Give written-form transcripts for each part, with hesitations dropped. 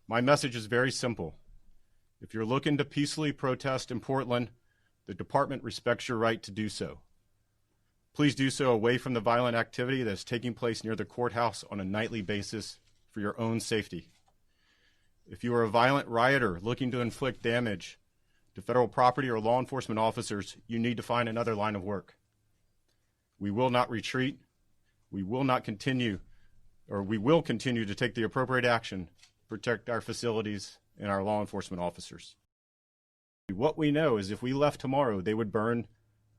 My message is very simple. If you're looking to peacefully protest in Portland, the department respects your right to do so. Please do so away from the violent activity that is taking place near the courthouse on a nightly basis for your own safety. If you are a violent rioter looking to inflict damage to federal property or law enforcement officers, you need to find another line of work. We will not retreat. We will continue to take the appropriate action to protect our facilities and our law enforcement officers. What we know is if we left tomorrow, they would burn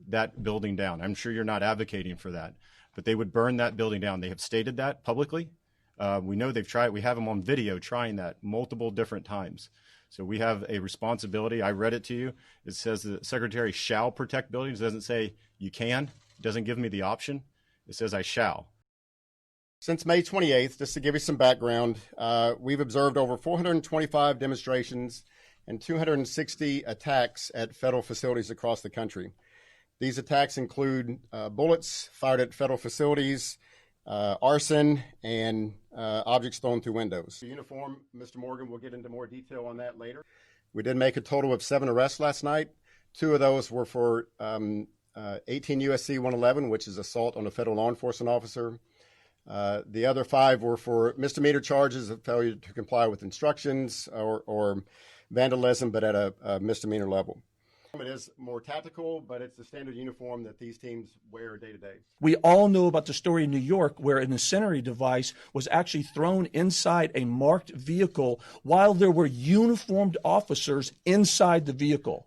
that building down. I'm sure you're not advocating for that, but they would burn that building down. They have stated that publicly. We know they've tried. We have them on video trying that multiple different times. So we have a responsibility. I read it to you. It says the secretary shall protect buildings. It doesn't say you can. It doesn't give me the option. It says I shall. Since May 28th, just to give you some background, we've observed over 425 demonstrations and 260 attacks at federal facilities across the country. These attacks include bullets fired at federal facilities, arson, and objects thrown through windows. The uniform, Mr. Morgan, we'll get into more detail on that later. We did make a total of 7 arrests last night. 2 of those were for 18 U.S.C. 111, which is assault on a federal law enforcement officer. The other 5 were for misdemeanor charges of failure to comply with instructions or vandalism, but at a misdemeanor level. It is more tactical, but it's the standard uniform that these teams wear day to day. We all know about the story in New York where an incendiary device was actually thrown inside a marked vehicle while there were uniformed officers inside the vehicle.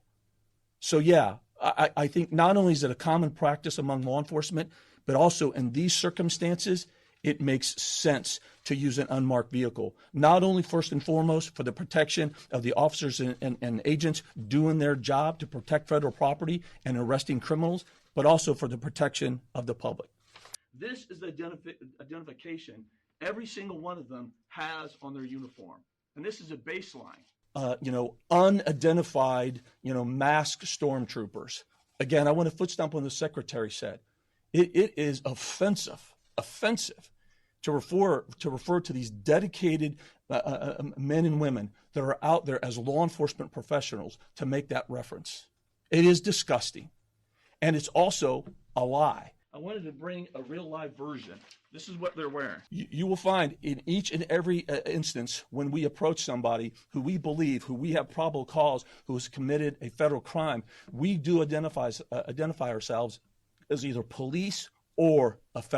So yeah, I think not only is it a common practice among law enforcement, but also in these circumstances, it makes sense to use an unmarked vehicle, not only first and foremost for the protection of the officers and agents doing their job to protect federal property and arresting criminals, but also for the protection of the public. This is the identification every single one of them has on their uniform. And this is a baseline. Unidentified, masked stormtroopers. Again, I want to foot stomp on the secretary said. It is offensive to refer to these dedicated men and women that are out there as law enforcement professionals to make that reference. It is disgusting. And it's also a lie. I wanted to bring a real live version. This is what they're wearing. You will find in each and every instance when we approach somebody who we have probable cause, who has committed a federal crime, we do identify ourselves as either police or a federal